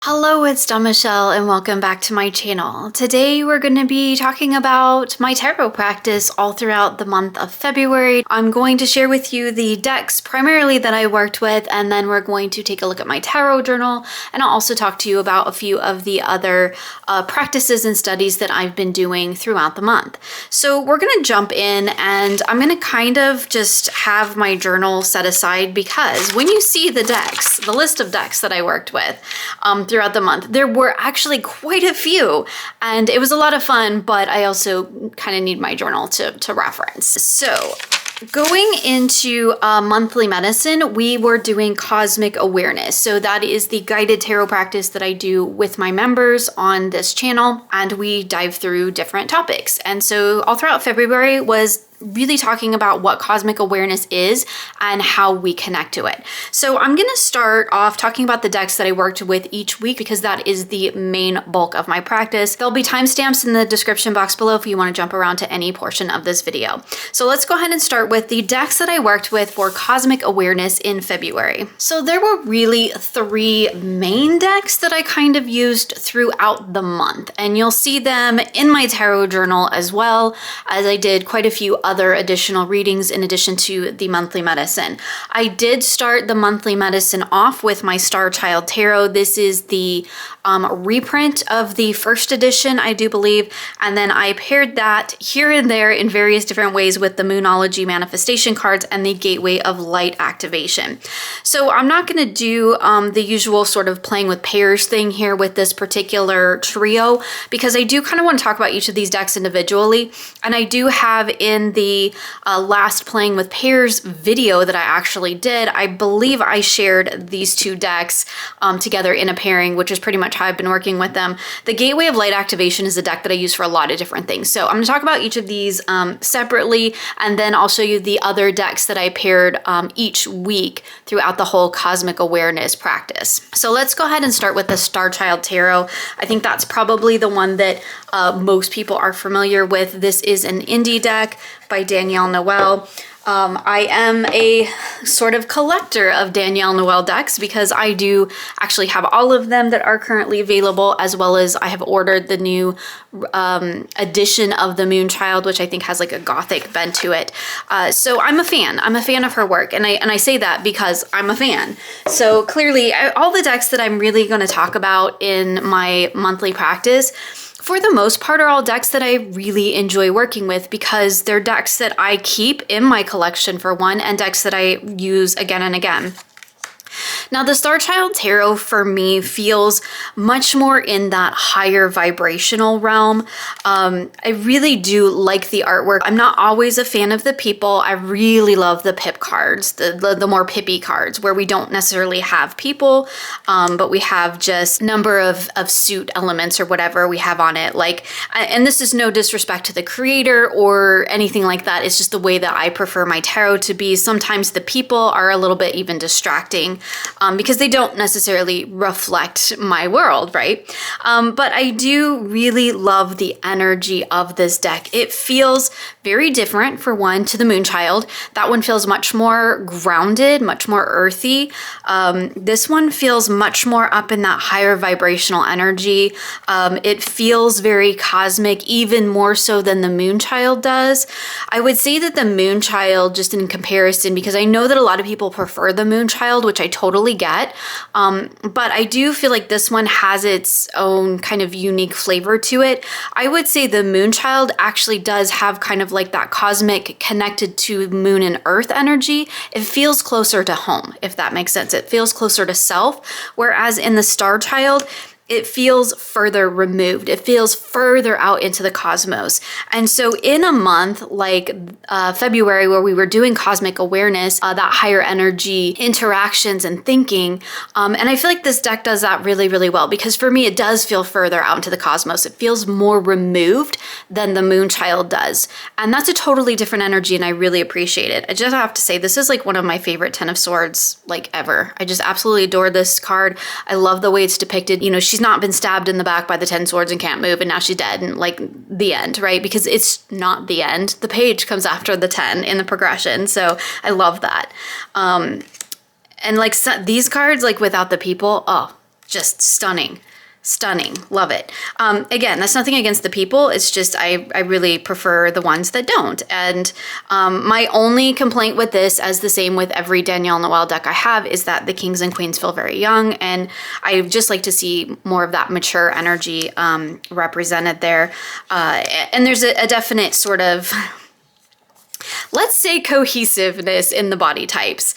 Hello, it's Dawn Michelle and welcome back to my channel. Today we're going to be talking about my tarot practice all throughout the month of February. I'm going to share with you the decks primarily that I worked with, and then we're going to take a look at my tarot journal, and I'll also talk to you about a few of the other practices and studies that I've been doing throughout the month. So we're going to jump in, and I'm going to kind of just have my journal set aside because when you see the decks, the list of decks that I worked with, throughout the month, there were actually quite a few, and it was a lot of fun, but I also kind of need my journal to reference. So going into monthly medicine, we were doing cosmic awareness. So that is the guided tarot practice that I do with my members on this channel, and we dive through different topics. And so all throughout February was really talking about what cosmic awareness is and how we connect to it. So I'm going to start off talking about the decks that I worked with each week because that is the main bulk of my practice. There'll be timestamps in the description box below if you want to jump around to any portion of this video. So let's go ahead and start with the decks that I worked with for cosmic awareness in February. So there were really three main decks that I kind of used throughout the month, and you'll see them in my tarot journal as well, as I did quite a few other additional readings in addition to the monthly medicine. I did start the monthly medicine off with my Star Child Tarot. This is the reprint of the first edition, I do believe, and then I paired that here and there in various different ways with the Moonology manifestation cards and the Gateway of Light activation. So I'm not going to do the usual sort of playing with pairs thing here with this particular trio because I do kind of want to talk about each of these decks individually, and I do have in the last playing with pairs video that I actually did, I believe I shared these two decks together in a pairing, which is pretty much how I've been working with them. The Gateway of Light activation is a deck that I use for a lot of different things. So I'm going to talk about each of these separately, and then I'll show you the other decks that I paired each week throughout the whole cosmic awareness practice. So let's go ahead and start with the Star Child Tarot. I think that's probably the one that most people are familiar with. This is an indie deck by Danielle Noel. I am a sort of collector of Danielle Noel decks because I do actually have all of them that are currently available, as well as I have ordered the new edition of the Moonchild, which I think has like a gothic bent to it. So I'm a fan. I'm a fan of her work, and I say that because I'm a fan. So clearly, all the decks that I'm really going to talk about in my monthly practice, for the most part, are all decks that I really enjoy working with because they're decks that I keep in my collection for one, and decks that I use again and again. Now, the Star Child Tarot for me feels much more in that higher vibrational realm. I really do like the artwork. I'm not always a fan of the people. I really love the pip cards, the more pippy cards where we don't necessarily have people, but we have just number of suit elements or whatever we have on it. Like, and this is no disrespect to the creator or anything like that. It's just the way that I prefer my tarot to be. Sometimes the people are a little bit even distracting, because they don't necessarily reflect my world, right? But I do really love the energy of this deck. It feels very different, for one, to the Moonchild. That one feels much more grounded, much more earthy. This one feels much more up in that higher vibrational energy. It feels very cosmic, even more so than the Moonchild does. I would say that the Moonchild, just in comparison, because I know that a lot of people prefer the Moonchild, which I totally get, but I do feel like this one has its own kind of unique flavor to it. I would say the Moonchild actually does have kind of like that cosmic connected to moon and earth energy. It feels closer to home, if that makes sense. It feels closer to self, whereas in the Star Child, it feels further removed. It feels further out into the cosmos. And so in a month like February, where we were doing cosmic awareness, that higher energy interactions and thinking, and I feel like this deck does that really, really well, because for me, it does feel further out into the cosmos. It feels more removed than the Moonchild does. And that's a totally different energy, and I really appreciate it. I just have to say, this is like one of my favorite Ten of Swords like ever. I just absolutely adore this card. I love the way it's depicted. You know, she's not been stabbed in the back by the 10 swords and can't move, and now she's dead, and like the end, right? Because it's not the end. The page comes after the 10 in the progression. So I love that. And like these cards, like without the people, oh, just stunning. Stunning. Love it. Again, that's nothing against the people. It's just I really prefer the ones that don't. And my only complaint with this, as the same with every Danielle Noel deck I have, is that the kings and queens feel very young. And I just like to see more of that mature energy represented there. And there's a definite sort of, let's say, cohesiveness in the body types.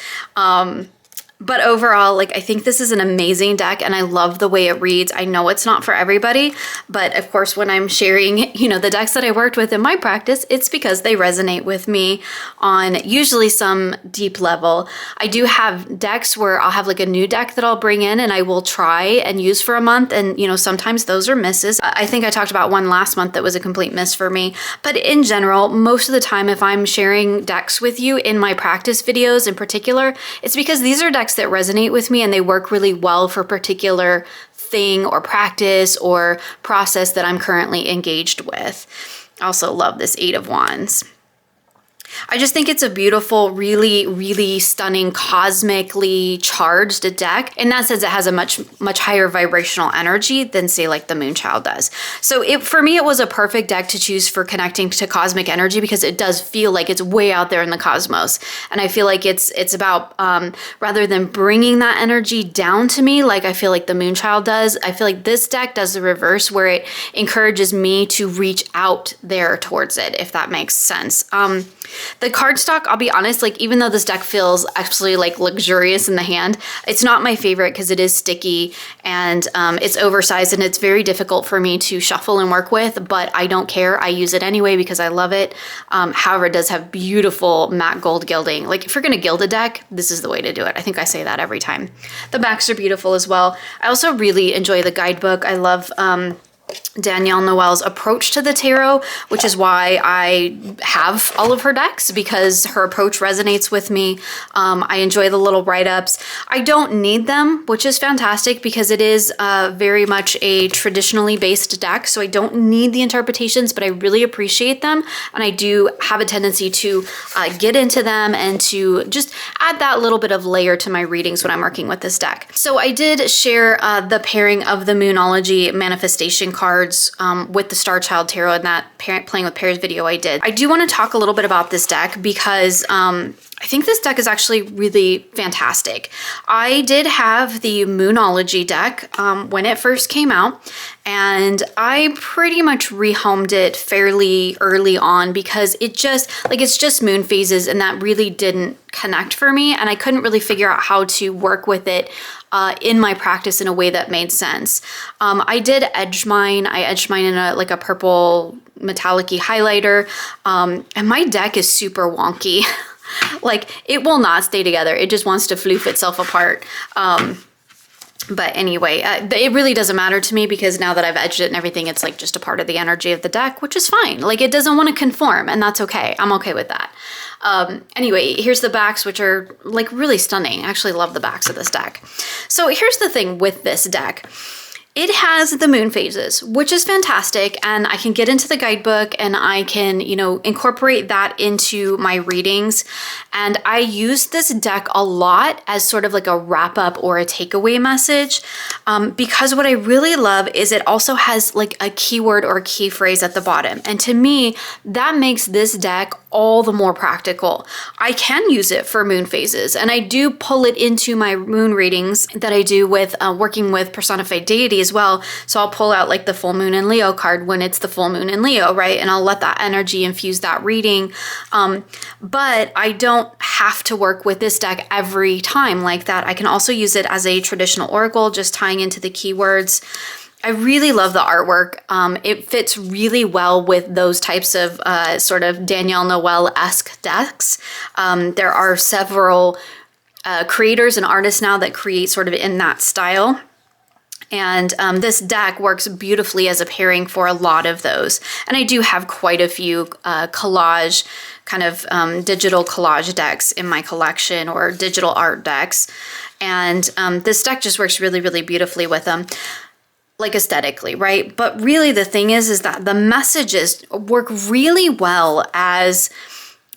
But overall, like, I think this is an amazing deck and I love the way it reads. I know it's not for everybody, but of course, when I'm sharing, you know, the decks that I worked with in my practice, it's because they resonate with me on usually some deep level. I do have decks where I'll have like a new deck that I'll bring in and I will try and use for a month. And, you know, sometimes those are misses. I think I talked about one last month that was a complete miss for me. But in general, most of the time, if I'm sharing decks with you in my practice videos in particular, it's because these are decks that resonate with me and they work really well for a particular thing or practice or process that I'm currently engaged with. I also love this Eight of Wands. I just think it's a beautiful, really, really stunning, cosmically charged deck. In that sense, it has a much higher vibrational energy than, say, like the Moonchild does. So for me, it was a perfect deck to choose for connecting to cosmic energy because it does feel like it's way out there in the cosmos. And I feel like it's about, rather than bringing that energy down to me, like I feel like the Moonchild does, I feel like this deck does the reverse where it encourages me to reach out there towards it, if that makes sense. The cardstock, I'll be honest, like even though this deck feels actually like luxurious in the hand, it's not my favorite because it is sticky and it's oversized and it's very difficult for me to shuffle and work with, but I don't care. I use it anyway because I love it. However, it does have beautiful matte gold gilding. Like if you're going to gild a deck, this is the way to do it. I think I say that every time. The backs are beautiful as well. I also really enjoy the guidebook. I love Danielle Noel's approach to the tarot, which is why I have all of her decks because her approach resonates with me. I enjoy the little write-ups. I don't need them, which is fantastic because it is very much a traditionally based deck, so I don't need the interpretations, but I really appreciate them, and I do have a tendency to get into them and to just add that little bit of layer to my readings when I'm working with this deck. So I did share the pairing of the Moonology manifestation cards with the Star Child Tarot and that playing with pairs video I did. I do want to talk a little bit about this deck because I think this deck is actually really fantastic. I did have the Moonology deck when it first came out, and I pretty much rehomed it fairly early on because it's just moon phases and that really didn't connect for me, and I couldn't really figure out how to work with it in my practice in a way that made sense. I did edge mine. I edged mine in a purple metallic-y highlighter, and my deck is super wonky. Like, it will not stay together. It just wants to floof itself apart. But anyway, it really doesn't matter to me because now that I've edged it and everything, it's like just a part of the energy of the deck, which is fine. Like, it doesn't want to conform, and that's okay. I'm okay with that. Anyway, here's the backs, which are like really stunning. I actually love the backs of this deck. So here's the thing with this deck. It has the moon phases, which is fantastic, and I can get into the guidebook and I can, you know, incorporate that into my readings. And I use this deck a lot as sort of like a wrap up or a takeaway message because what I really love is it also has like a keyword or a key phrase at the bottom. And to me, that makes this deck all the more practical. I can use it for moon phases, and I do pull it into my moon readings that I do with working with personified deity as well. So I'll pull out like the full moon in Leo card when it's the full moon in Leo, right? And I'll let that energy infuse that reading. But I don't have to work with this deck every time like that. I can also use it as a traditional oracle, just tying into the keywords. I really love the artwork. It fits really well with those types of sort of Danielle Noel-esque decks. There are several creators and artists now that create sort of in that style. And this deck works beautifully as a pairing for a lot of those. And I do have quite a few collage, kind of digital collage decks in my collection, or digital art decks. And this deck just works really, really beautifully with them, like aesthetically, right? But really the thing is that the messages work really well as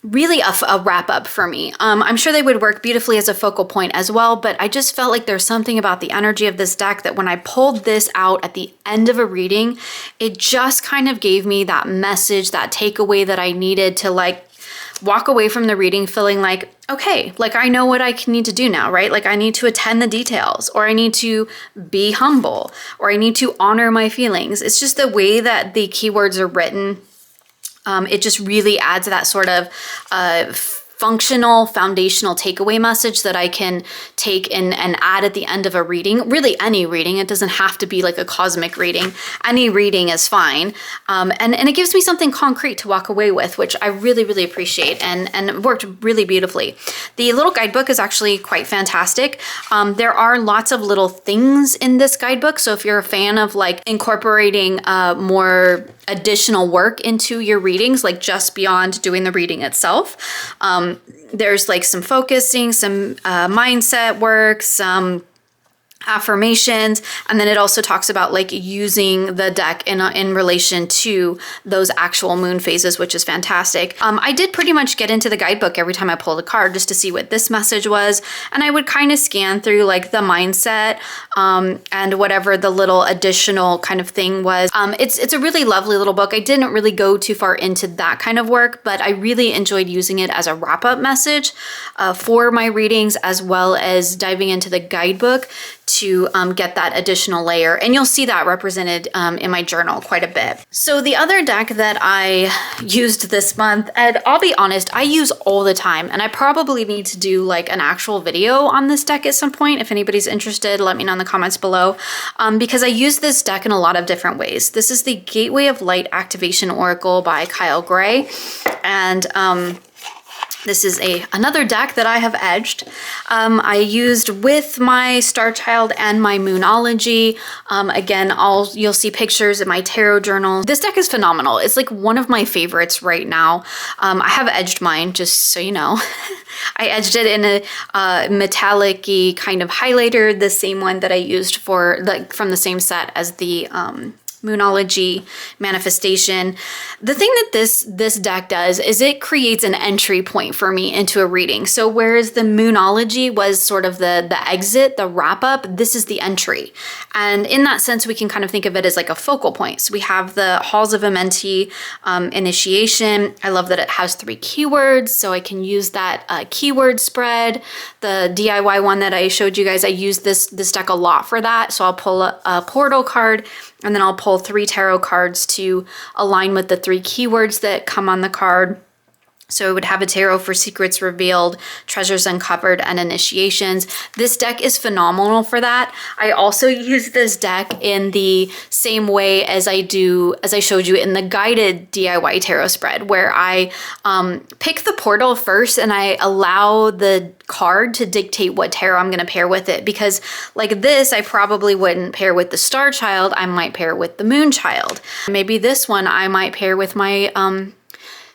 really a wrap up for me. I'm sure they would work beautifully as a focal point as well, but I just felt like there's something about the energy of this deck that when I pulled this out at the end of a reading, it just kind of gave me that message, that takeaway that I needed to like walk away from the reading feeling like, okay, like I know what I need to do now, right? Like I need to attend the details, or I need to be humble, or I need to honor my feelings. It's just the way that the keywords are written. It just really adds that sort of functional, foundational takeaway message that I can take and add at the end of a reading. Really any reading. It doesn't have to be like a cosmic reading. Any reading is fine. And it gives me something concrete to walk away with, which I really, really appreciate, and it worked really beautifully. The little guidebook is actually quite fantastic. There are lots of little things in this guidebook. So if you're a fan of like incorporating more additional work into your readings, like just beyond doing the reading itself, there's like some focusing, some mindset work, some affirmations, and then it also talks about like using the deck in relation to those actual moon phases, which is fantastic. I did pretty much get into the guidebook every time I pulled a card just to see what this message was, and I would kind of scan through like the mindset and whatever the little additional kind of thing was. It's a really lovely little book. I didn't really go too far into that kind of work, but I really enjoyed using it as a wrap-up message for my readings, as well as diving into the guidebook to get that additional layer. And you'll see that represented in my journal quite a bit. So the other deck that I used this month, and I'll be honest, I use all the time, and I probably need to do like an actual video on this deck at some point. If anybody's interested, let me know in the comments below, because I use this deck in a lot of different ways. This is the Gateway of Light Activation Oracle by Kyle Gray. And this is another deck that I have edged. I used with my Star Child and my Moonology. Again, you'll see pictures in my tarot journal. This deck is phenomenal. It's like one of my favorites right now. I have edged mine, just so you know. I edged it in a metallic-y kind of highlighter, the same one that I used for from the same set as the Moonology manifestation. The thing that this deck does is it creates an entry point for me into a reading. So whereas the Moonology was sort of the exit, the wrap up, this is the entry. And in that sense, we can kind of think of it as like a focal point. So we have the Halls of Amenti initiation. I love that it has 3 keywords, so I can use that keyword spread. The DIY one that I showed you guys, I use this deck a lot for that. So I'll pull a portal card, and then I'll pull 3 tarot cards to align with the 3 keywords that come on the card. So it would have a tarot for secrets revealed, treasures uncovered, and initiations. This deck is phenomenal for that. I also use this deck in the same way as I showed you in the guided DIY tarot spread, where I pick the portal first and I allow the card to dictate what tarot I'm going to pair with it. Because like this, I probably wouldn't pair with the Star Child. I might pair with the Moon Child. Maybe this one I might pair with my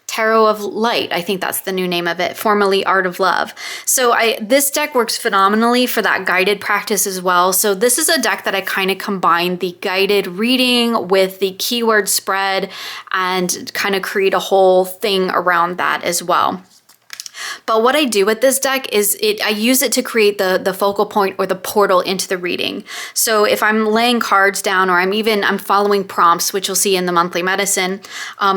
Tarot of Light. I think that's the new name of it, formerly Art of Love. So this deck works phenomenally for that guided practice as well. So this is a deck that I kind of combine the guided reading with the keyword spread and kind of create a whole thing around that as well. But what I do with this deck is I use it to create the focal point or the portal into the reading. So if I'm laying cards down, or I'm following prompts, which you'll see in the monthly medicine,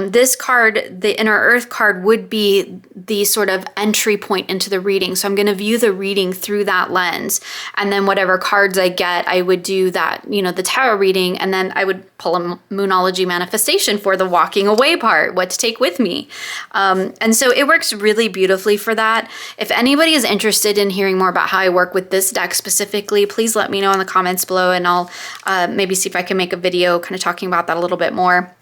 this card, the Inner Earth card, would be the sort of entry point into the reading. So I'm going to view the reading through that lens. And then whatever cards I get, I would do that, the tarot reading, and then I would pull a Moonology manifestation for the walking away part, what to take with me. And so it works really beautifully for that. If anybody is interested in hearing more about how I work with this deck specifically, please let me know in the comments below, and I'll maybe see if I can make a video kind of talking about that a little bit more,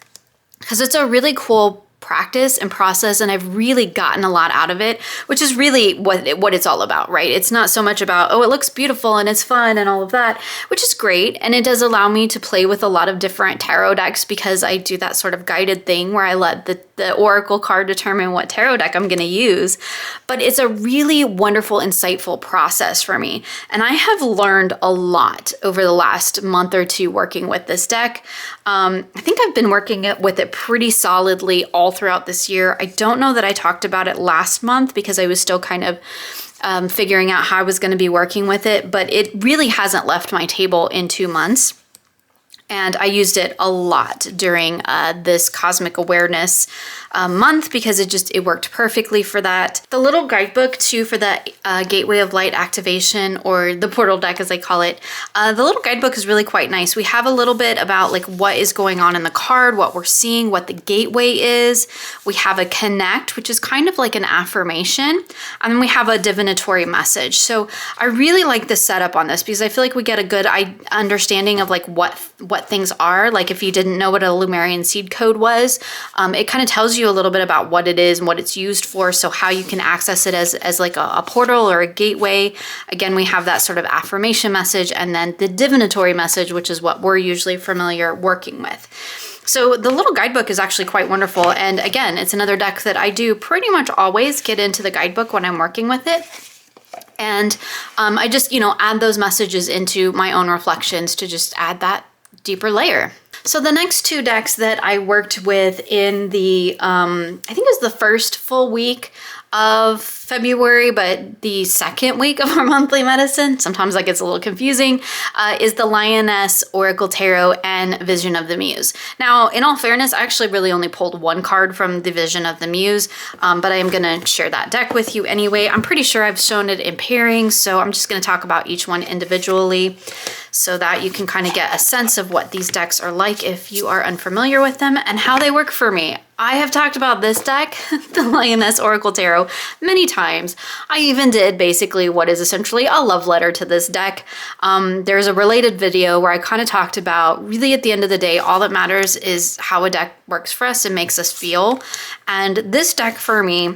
because it's a really cool practice and process, and I've really gotten a lot out of it, which is really what it's all about, right? It's not so much about, oh, it looks beautiful and it's fun and all of that, which is great, and it does allow me to play with a lot of different tarot decks, because I do that sort of guided thing where I let the the oracle card determine what tarot deck I'm going to use. But it's a really wonderful, insightful process for me. And I have learned a lot over the last month or two working with this deck. I think I've been working with it pretty solidly all throughout this year. I don't know that I talked about it last month because I was still kind of figuring out how I was going to be working with it, but it really hasn't left my table in 2 months. And I used it a lot during this cosmic awareness month because it worked perfectly for that. The little guidebook too for the Gateway of Light activation, or the portal deck as I call it, the little guidebook is really quite nice. We have a little bit about like what is going on in the card, what we're seeing, what the gateway is. We have a connect, which is kind of like an affirmation. And then we have a divinatory message. So I really like the setup on this because I feel like we get a good understanding of like what things are. Like if you didn't know what a Lumerian seed code was, it kind of tells you a little bit about what it is and what it's used for, so how you can access it as like a portal or a gateway. Again, we have that sort of affirmation message, and then the divinatory message, which is what we're usually familiar working with. So the little guidebook is actually quite wonderful, and again, it's another deck that I do pretty much always get into the guidebook when I'm working with it. And I just, add those messages into my own reflections to just add that deeper layer. So the next 2 decks that I worked with in the, I think it was the first full week of February, but the second week of our monthly medicine, sometimes that gets a little confusing, is the Lioness, Oracle Tarot, and Vision of the Muse. Now, in all fairness, I actually really only pulled 1 card from the Vision of the Muse, but I am going to share that deck with you anyway. I'm pretty sure I've shown it in pairings, so I'm just going to talk about each one individually so that you can kind of get a sense of what these decks are like if you are unfamiliar with them and how they work for me. I have talked about this deck, the Lioness Oracle Tarot, many times. I even did basically what is essentially a love letter to this deck. There's a related video where I kind of talked about, really at the end of the day, all that matters is how a deck works for us and makes us feel. And this deck for me,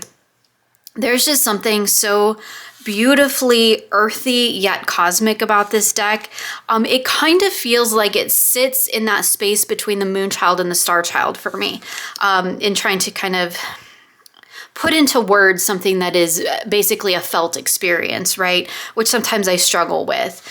there's just something so beautifully earthy yet cosmic about this deck. It kind of feels like it sits in that space between the Moonchild and the Starchild for me, in trying to kind of put into words something that is basically a felt experience, right? Which sometimes I struggle with.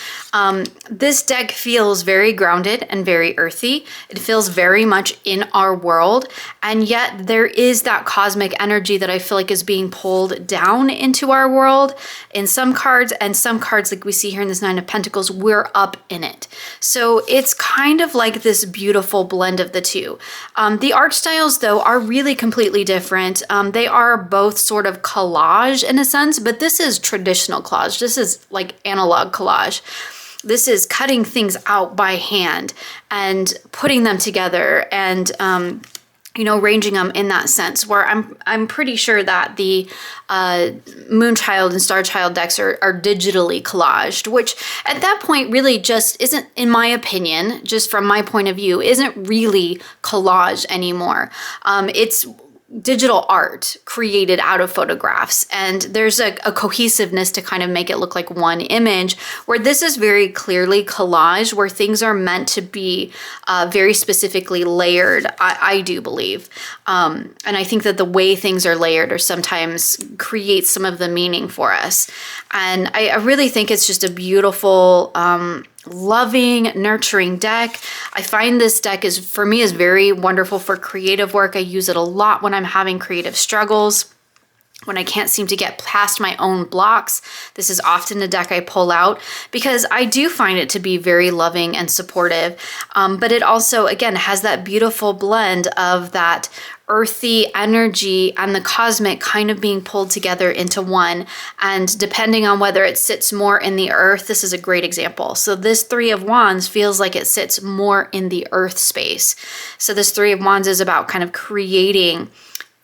This deck feels very grounded and very earthy. It feels very much in our world, and yet there is that cosmic energy that I feel like is being pulled down into our world in some cards, and some cards like we see here in this 9 of Pentacles, we're up in it. So it's kind of like this beautiful blend of the two. The art styles though are really completely different. They are both sort of collage in a sense, but this is traditional collage. This is like analog collage. This is cutting things out by hand and putting them together and, arranging them in that sense, where I'm pretty sure that the Moonchild and Starchild decks are digitally collaged, which at that point really just isn't, in my opinion, just from my point of view, isn't really collage anymore. It's digital art created out of photographs, and there's a cohesiveness to kind of make it look like one image, where this is very clearly collage, where things are meant to be very specifically layered, I do believe. And I think that the way things are layered or sometimes create some of the meaning for us. And I really think it's just a beautiful, loving, nurturing deck. I find this deck for me is very wonderful for creative work. I use it a lot when I'm having creative struggles, when I can't seem to get past my own blocks. This is often a deck I pull out because I do find it to be very loving and supportive. But it also, again, has that beautiful blend of that earthy energy and the cosmic kind of being pulled together into one. And depending on whether it sits more in the earth, this is a great example. So this 3 of Wands feels like it sits more in the earth space. So this 3 of Wands is about kind of creating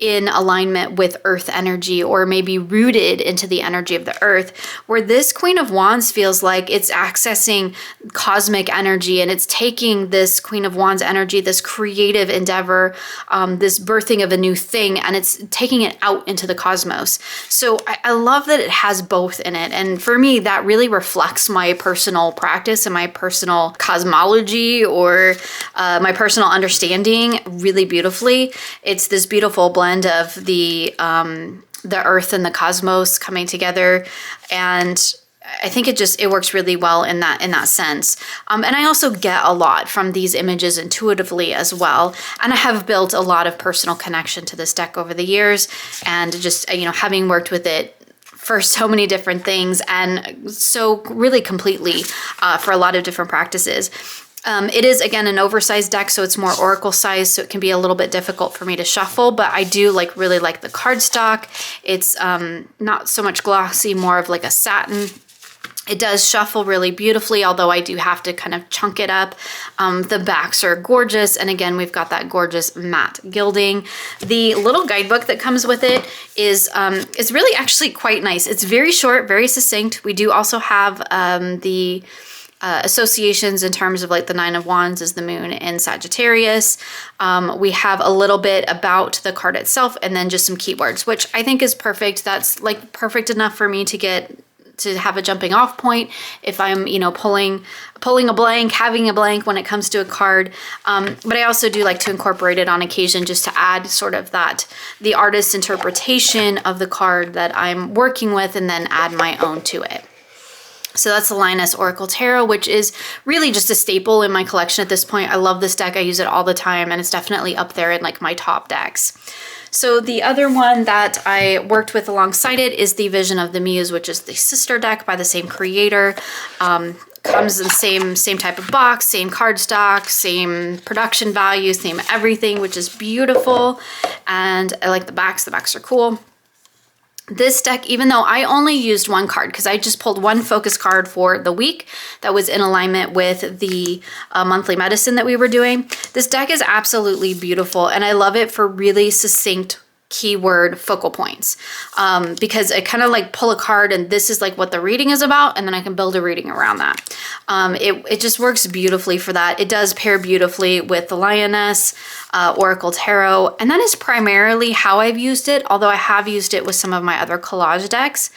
in alignment with earth energy, or maybe rooted into the energy of the earth, where this Queen of Wands feels like it's accessing cosmic energy, and it's taking this Queen of Wands energy, this creative endeavor, this birthing of a new thing, and it's taking it out into the cosmos. So I love that it has both in it. And for me, that really reflects my personal practice and my personal cosmology, or my personal understanding really beautifully. It's this beautiful blend of the earth and the cosmos coming together, and I think it works really well in that sense. And I also get a lot from these images intuitively as well. And I have built a lot of personal connection to this deck over the years, and just having worked with it for so many different things, and so really completely for a lot of different practices. It is, again, an oversized deck, so it's more oracle size, so it can be a little bit difficult for me to shuffle, but I do really like the cardstock. It's not so much glossy, more of like a satin. It does shuffle really beautifully, although I do have to kind of chunk it up. The backs are gorgeous, and again, we've got that gorgeous matte gilding. The little guidebook that comes with it is really actually quite nice. It's very short, very succinct. We do also have the associations in terms of like the Nine of Wands is the moon in Sagittarius. We have a little bit about the card itself, and then just some keywords, which I think is perfect. That's like perfect enough for me to have a jumping off point if I'm, pulling a blank, having a blank when it comes to a card. But I also do like to incorporate it on occasion, just to add sort of the artist's interpretation of the card that I'm working with, and then add my own to it. So that's the Lioness Oracle Tarot, which is really just a staple in my collection at this point. I love this deck. I use it all the time, and it's definitely up there in like my top decks. So the other one that I worked with alongside it is the Vision of the Muse, which is the sister deck by the same creator. Comes in the same type of box, same cardstock, same production value, same everything, which is beautiful. And I like the backs. The backs are cool. This deck, even though I only used one card, because I just pulled one focus card for the week that was in alignment with the monthly medicine that we were doing, this deck is absolutely beautiful, and I love it for really succinct keyword focal points, because I kind of like pull a card and this is like what the reading is about, and then I can build a reading around that. It just works beautifully for that. It does pair beautifully with the Lioness Oracle Tarot, and that is primarily how I've used it, although I have used it with some of my other collage decks.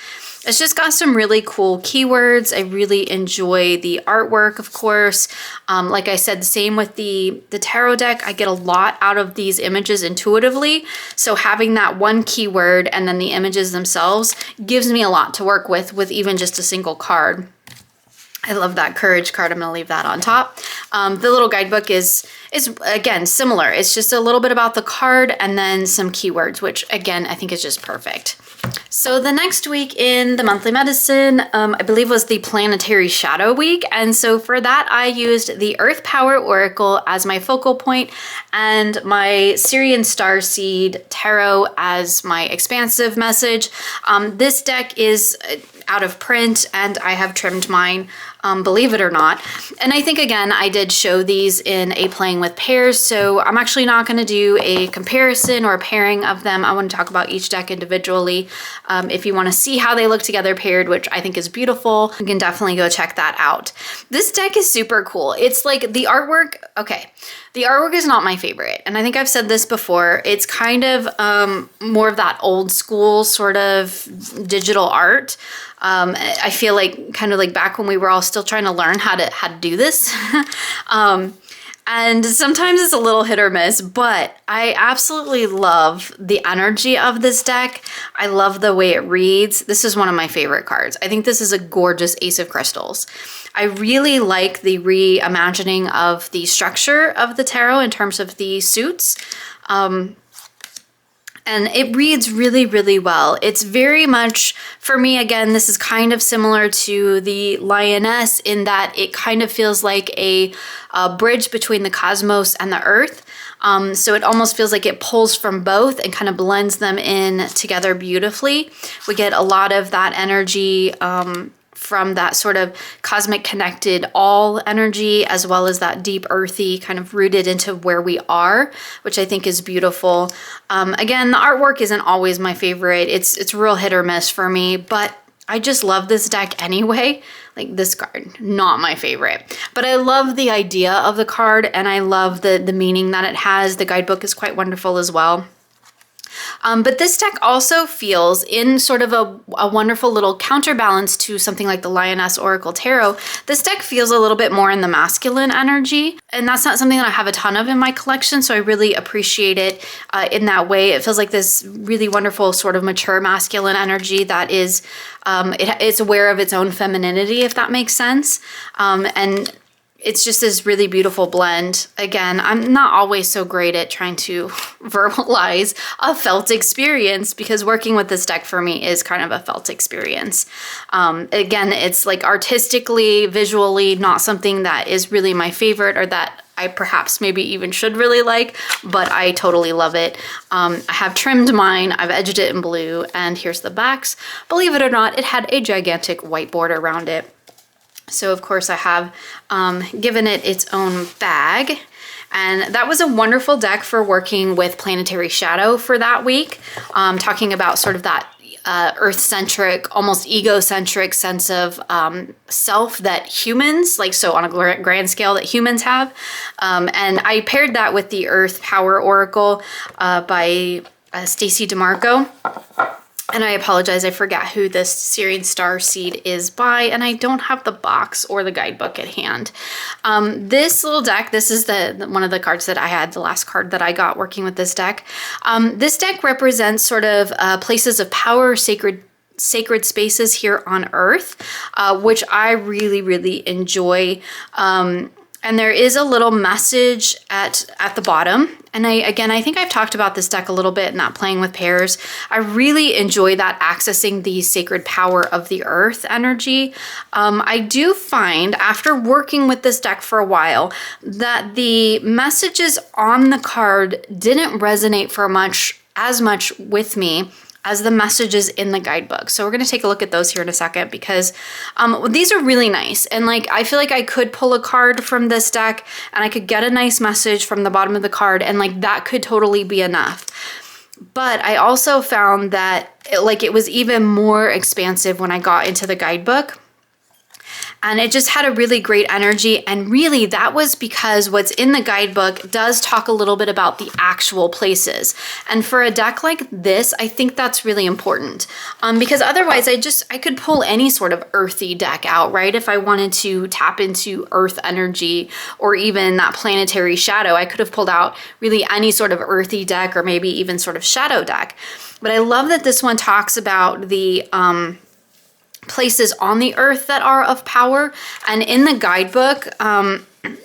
It's just got some really cool keywords. I really enjoy the artwork, of course. Like I said, same with the tarot deck. I get a lot out of these images intuitively. So having that one keyword and then the images themselves gives me a lot to work with even just a single card. I love that Courage card. I'm going to leave that on top. The little guidebook is again similar. It's just a little bit about the card and then some keywords, which again I think is just perfect. So the next week in the monthly medicine, I believe was the planetary shadow week. And so for that, I used the Earth Power Oracle as my focal point and my Sirian Starseed Tarot as my expansive message. This deck is out of print and I have trimmed mine, believe it or not. And I think, again, I did show these in a playing with pairs, so I'm actually not going to do a comparison or a pairing of them. I want to talk about each deck individually. If you want to see how they look together paired, which I think is beautiful, you can definitely go check that out. This deck is super cool. It's like the artwork, okay. The artwork is not my favorite, and I think I've said this before. It's kind of more of that old school sort of digital art. I feel like kind of like back when we were all still trying to learn how to do this. And sometimes it's a little hit or miss, but I absolutely love the energy of this deck. I love the way it reads. This is one of my favorite cards. I think this is a gorgeous Ace of Crystals. I really like the reimagining of the structure of the tarot in terms of the suits. And it reads really, really well. It's very much, for me, again, this is kind of similar to the Lioness in that it kind of feels like a bridge between the cosmos and the earth. So it almost feels like it pulls from both and kind of blends them in together beautifully. We get a lot of that energy from that sort of cosmic connected all energy, as well as that deep earthy kind of rooted into where we are, which I think is beautiful. Again, the artwork isn't always my favorite. It's real hit or miss for me, but I just love this deck anyway. Like this card, not my favorite, but I love the idea of the card and I love the meaning that it has. The guidebook is quite wonderful as well. But this deck also feels in sort of a wonderful little counterbalance to something like the Lioness Oracle Tarot. This deck feels a little bit more in the masculine energy, and that's not something that I have a ton of in my collection, so I really appreciate it in that way. It feels like this really wonderful sort of mature masculine energy that is, it's aware of its own femininity, if that makes sense. And it's just this really beautiful blend. Again, I'm not always so great at trying to verbalize a felt experience because working with this deck for me is kind of a felt experience. Again, it's like artistically, visually, not something that is really my favorite or that I perhaps maybe even should really like, but I totally love it. I have trimmed mine, I've edged it in blue, and here's the backs. Believe it or not, it had a gigantic white border around it. So of course I have given it its own bag, and that was a wonderful deck for working with Planetary Shadow for that week, talking about sort of that earth-centric, almost egocentric sense of self that humans, like so on a grand scale that humans have. And I paired that with the Earth Power Oracle by Stacey DeMarco. And I apologize, I forgot who this Sirian Starseed is by, and I don't have the box or the guidebook at hand. This little deck, this is the one of the cards that I had, the last card that I got working with this deck. This deck represents sort of places of power, sacred spaces here on Earth, which I really, really enjoy. And there is a little message at the bottom. And I think I've talked about this deck a little bit, not playing with pairs. I really enjoy that, accessing the sacred power of the earth energy. I do find, after working with this deck for a while, that the messages on the card didn't resonate as much with me as the messages in the guidebook. So we're gonna take a look at those here in a second because these are really nice. And like, I feel like I could pull a card from this deck and I could get a nice message from the bottom of the card, and like that could totally be enough. But I also found that it was even more expansive when I got into the guidebook. And it just had a really great energy. And really that was because what's in the guidebook does talk a little bit about the actual places. And for a deck like this, I think that's really important. Because otherwise I could pull any sort of earthy deck out, right? If I wanted to tap into earth energy or even that Planetary Shadow, I could have pulled out really any sort of earthy deck or maybe even sort of shadow deck. But I love that this one talks about the places on the earth that are of power, and in the guidebook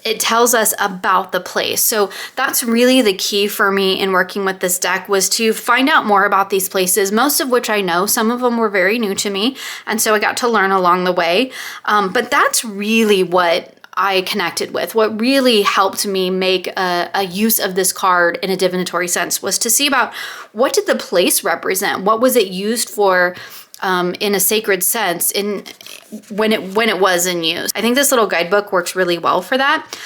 it tells us about the place. So that's really the key for me in working with this deck, was to find out more about these places, most of which I know. Some of them were very new to me, and so I got to learn along the way, but that's really what I connected with. What really helped me make a use of this card in a divinatory sense was to see about what did the place represent, what was it used for in a sacred sense when it was in use. I think this little guidebook works really well for that.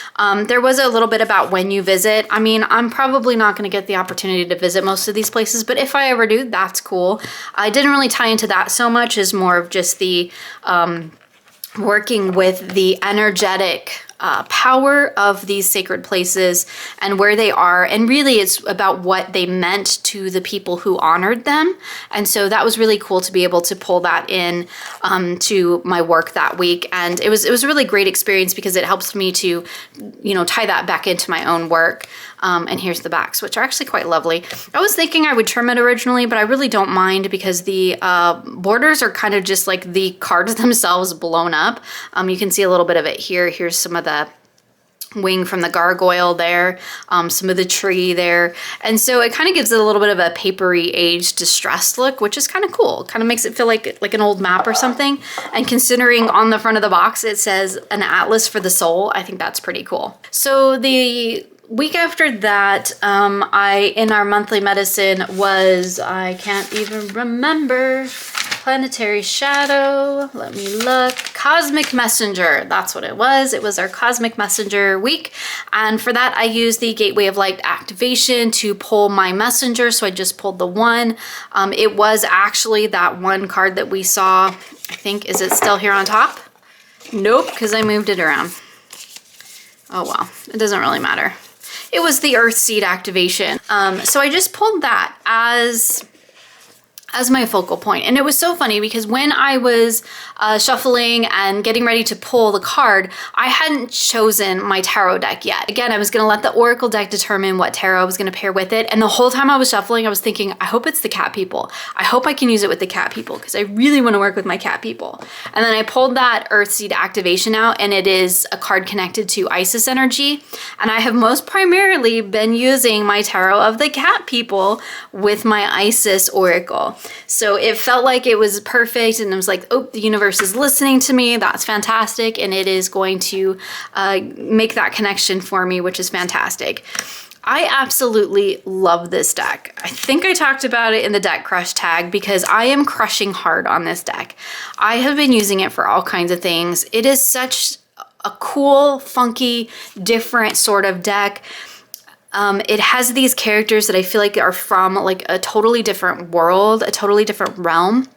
There was a little bit about when you visit. I mean, I'm probably not going to get the opportunity to visit most of these places, but if I ever do, that's cool. I didn't really tie into that so much, as more of just the working with the energetic power of these sacred places and where they are. And really it's about what they meant to the people who honored them. And so that was really cool to be able to pull that in to my work that week. And it was a really great experience because it helps me to, tie that back into my own work. And here's the backs, which are actually quite lovely. I was thinking I would trim it originally, but I really don't mind because the borders are kind of just like the cards themselves blown up. You can see a little bit of it here. Here's some of the wing from the gargoyle there, some of the tree there. And so it kind of gives it a little bit of a papery, aged, distressed look, which is kind of cool. Kind of makes it feel like an old map or something. And considering on the front of the box it says an atlas for the soul, I think that's pretty cool. So the week after that, in our monthly medicine was, I can't even remember. Planetary Shadow. Let me look. Cosmic Messenger. That's what it was. It was our Cosmic Messenger week. And for that, I used the Gateway of Light activation to pull my messenger. So I just pulled the one. It was actually that one card that we saw. I think, is it still here on top? Nope, because I moved it around. Oh, well, it doesn't really matter. It was the Earthseed activation. So I just pulled that as my focal point. And it was so funny because when I was shuffling and getting ready to pull the card, I hadn't chosen my tarot deck yet. Again, I was gonna let the Oracle deck determine what tarot I was gonna pair with it. And the whole time I was shuffling, I was thinking, I hope it's the cat people. I hope I can use it with the cat people because I really wanna work with my cat people. And then I pulled that Earthseed activation out, and it is a card connected to Isis energy. And I have most primarily been using my tarot of the cat people with my Isis Oracle. So it felt like it was perfect, and I was like, oh, the universe is listening to me. That's fantastic, and it is going to make that connection for me, which is fantastic. I absolutely love this deck. I think I talked about it in the deck crush tag because I am crushing hard on this deck. I have been using it for all kinds of things. It is such a cool, funky, different sort of deck. It has these characters that I feel like are from like a totally different world, a totally different realm.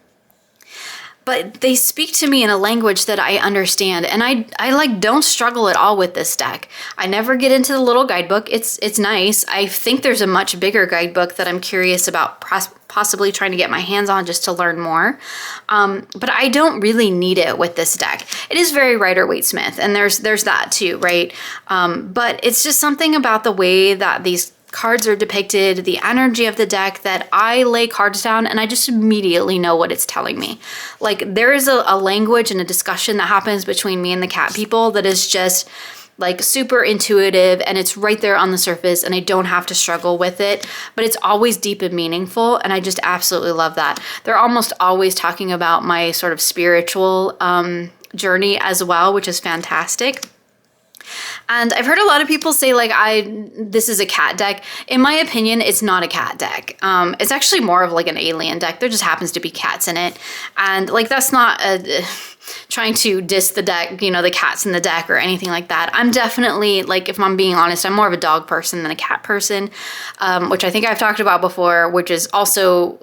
But they speak to me in a language that I understand, and I like don't struggle at all with this deck. I never get into the little guidebook. It's nice. I think there's a much bigger guidebook that I'm curious about possibly trying to get my hands on just to learn more. But I don't really need it with this deck. It is very Rider-Waite-Smith, and there's that too, right? But it's just something about the way that these cards are depicted, the energy of the deck, that I lay cards down and I just immediately know what it's telling me. Like there is a language and a discussion that happens between me and the cat people that is just like super intuitive, and it's right there on the surface, and I don't have to struggle with it, but it's always deep and meaningful, and I just absolutely love that. They're almost always talking about my sort of spiritual journey as well, which is fantastic. And I've heard a lot of people say like, this is a cat deck. In my opinion, it's not a cat deck. It's actually more of like an alien deck. There just happens to be cats in it. And like, that's not trying to diss the deck, you know, the cats in the deck or anything like that. I'm definitely, like, if I'm being honest, I'm more of a dog person than a cat person, which I think I've talked about before, which is also,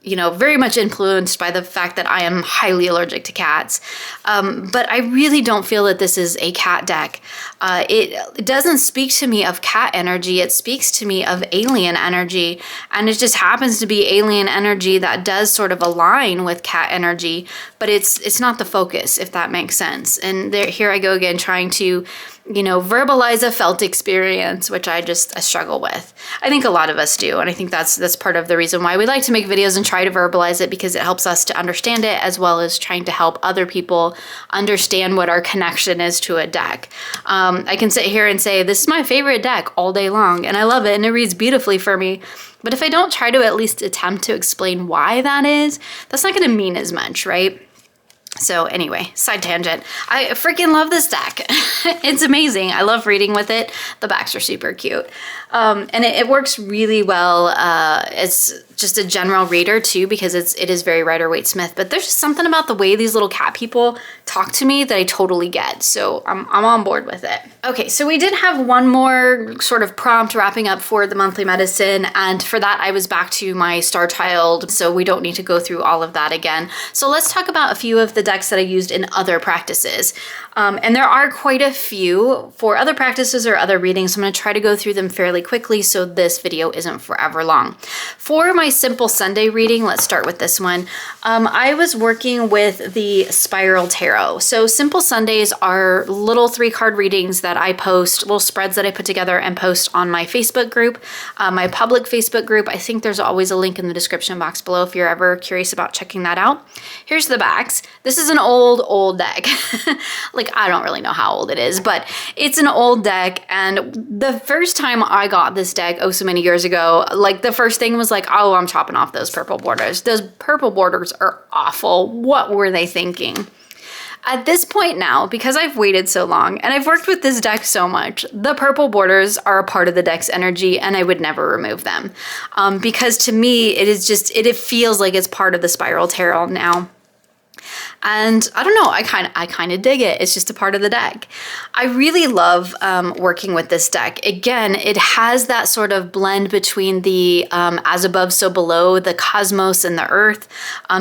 you know, very much influenced by the fact that I am highly allergic to cats. But I really don't feel that this is a cat deck. It doesn't speak to me of cat energy. It speaks to me of alien energy. And it just happens to be alien energy that does sort of align with cat energy, but it's not the focus, if that makes sense. And here I go again, trying to, you know, verbalize a felt experience, which I struggle with. I think a lot of us do, and I think that's part of the reason why we like to make videos and try to verbalize it, because it helps us to understand it, as well as trying to help other people understand what our connection is to a deck. I can sit here and say, this is my favorite deck all day long, and I love it, and it reads beautifully for me. But if I don't try to at least attempt to explain why that is, that's not going to mean as much, right? So anyway, side tangent. I freaking love this deck. It's amazing. I love reading with it. The backs are super cute. And it works really well as just a general reader too, because it is very Rider-Waite-Smith. But there's just something about the way these little cat people talk to me that I totally get. So I'm on board with it. Okay, so we did have one more sort of prompt wrapping up for the monthly medicine. And for that, I was back to my Star Child. So we don't need to go through all of that again. So let's talk about a few of the decks that I used in other practices. And there are quite a few for other practices or other readings. So I'm going to try to go through them fairly quickly so this video isn't forever long. For my Simple Sunday reading, let's start with this one. I was working with the Spiral Tarot. So Simple Sundays are little 3-card readings that I post, little spreads that I put together and post on my Facebook group, my public Facebook group. I think there's always a link in the description box below if you're ever curious about checking that out. Here's the backs. This is an old deck. Like, I don't really know how old it is, but it's an old deck. And the first time I got this deck, oh, so many years ago, like the first thing was like, oh, I'm chopping off those purple borders. Those purple borders are awful. What were they thinking? At this point now, because I've waited so long and I've worked with this deck so much, the purple borders are a part of the deck's energy and I would never remove them. Because to me, it feels like it's part of the Spiral Tarot now. And I don't know, I kind of dig it. It's just a part of the deck. I really love working with this deck. Again, it has that sort of blend between the as above, so below, the cosmos and the earth,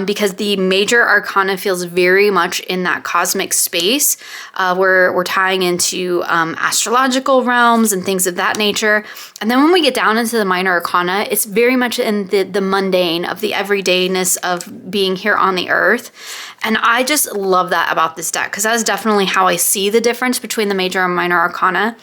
because the major arcana feels very much in that cosmic space. We're tying into astrological realms and things of that nature. And then when we get down into the minor arcana, it's very much in the mundane of the everydayness of being here on the earth. And I just love that about this deck, because that's definitely how I see the difference between the major and minor arcana.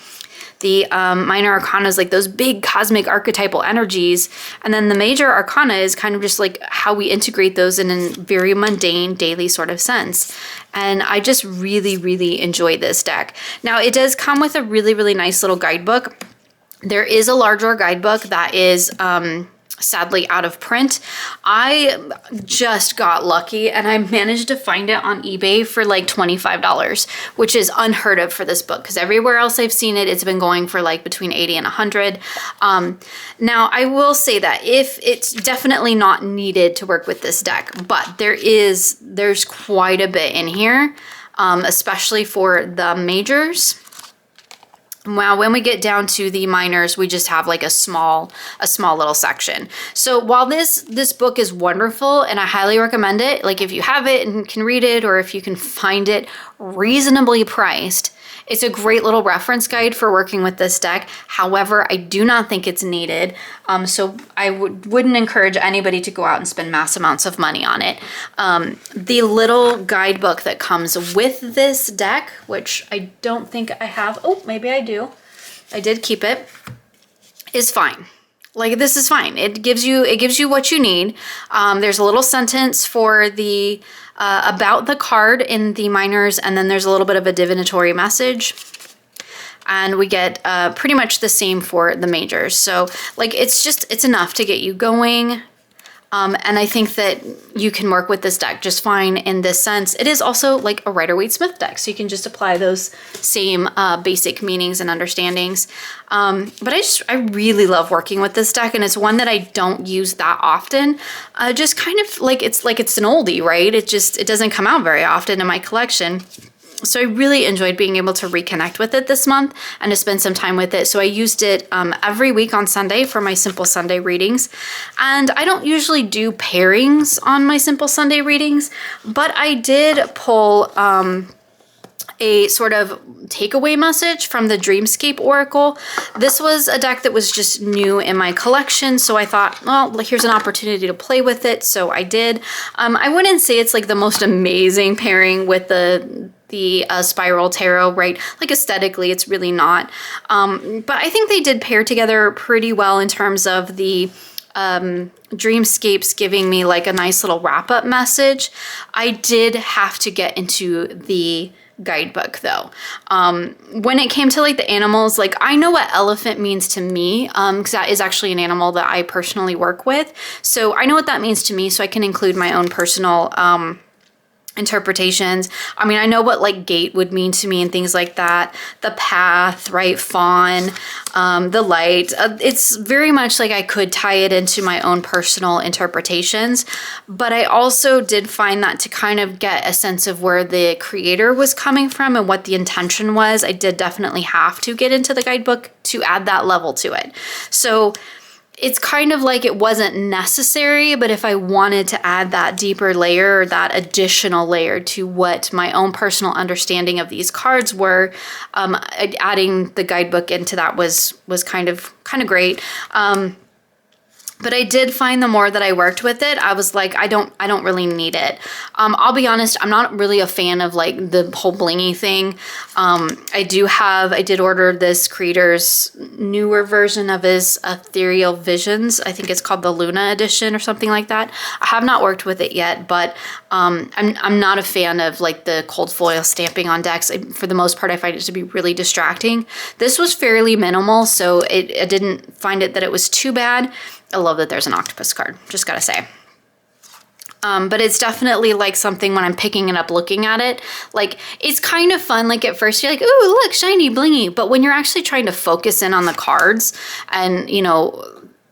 The minor arcana is like those big cosmic archetypal energies, and then the major arcana is kind of just like how we integrate those in a very mundane, daily sort of sense. And I just really, really enjoy this deck. Now, it does come with a really, really nice little guidebook. There is a larger guidebook that is sadly out of print. I just got lucky and I managed to find it on eBay for like $25, which is unheard of for this book, because everywhere else I've seen it, it's been going for like between 80 and 100. Now, I will say that if it's definitely not needed to work with this deck, but there's quite a bit in here, especially for the majors. Well, when we get down to the minors, we just have like a small little section. So while this book is wonderful and I highly recommend it, like if you have it and can read it, or if you can find it reasonably priced, it's a great little reference guide for working with this deck. However, I do not think it's needed. So I wouldn't encourage anybody to go out and spend mass amounts of money on it. The little guidebook that comes with this deck, which I don't think I have. Oh, maybe I do. I did keep it. Is fine. Like, this is fine. It gives you what you need. There's a little sentence for the about the card in the minors, and then there's a little bit of a divinatory message. And we get pretty much the same for the majors. So like, it's enough to get you going. And I think that you can work with this deck just fine in this sense. It is also like a Rider-Waite-Smith deck, so you can just apply those same basic meanings and understandings. But I really love working with this deck, and it's one that I don't use that often. Just kind of like it's an oldie, right? It doesn't come out very often in my collection. So I really enjoyed being able to reconnect with it this month and to spend some time with it. So I used it every week on Sunday for my Simple Sunday readings. And I don't usually do pairings on my Simple Sunday readings, but I did pull a sort of takeaway message from the Dreamscape Oracle. This was a deck that was just new in my collection, so I thought, well, here's an opportunity to play with it, so I did. I wouldn't say it's like the most amazing pairing with the Spiral Tarot, right? Like aesthetically, it's really not. But I think they did pair together pretty well in terms of the Dreamscapes giving me like a nice little wrap-up message. I did have to get into the guidebook though. When it came to like the animals, like I know what elephant means to me, because that is actually an animal that I personally work with. So I know what that means to me, so I can include my own personal interpretations. I mean, I know what like gate would mean to me and things like that. The path, right? Fawn, the light. It's very much like I could tie it into my own personal interpretations, but I also did find that to kind of get a sense of where the creator was coming from and what the intention was, I did definitely have to get into the guidebook to add that level to it. So it's kind of like it wasn't necessary, but if I wanted to add that deeper layer or that additional layer to what my own personal understanding of these cards were, adding the guidebook into that was kind of great. But I did find the more that I worked with it, I was like, I don't really need it. I'll be honest, I'm not really a fan of like the whole blingy thing. I did order this creator's newer version of his Ethereal Visions. I think it's called the Luna edition or something like that. I have not worked with it yet, but I'm not a fan of like the cold foil stamping on decks. For the most part, I find it to be really distracting. This was fairly minimal, so I didn't find it that it was too bad. I love that there's an octopus card, just gotta say. But it's definitely like something when I'm picking it up, looking at it, like it's kind of fun. Like at first you're like, ooh, look, shiny, blingy. But when you're actually trying to focus in on the cards and, you know,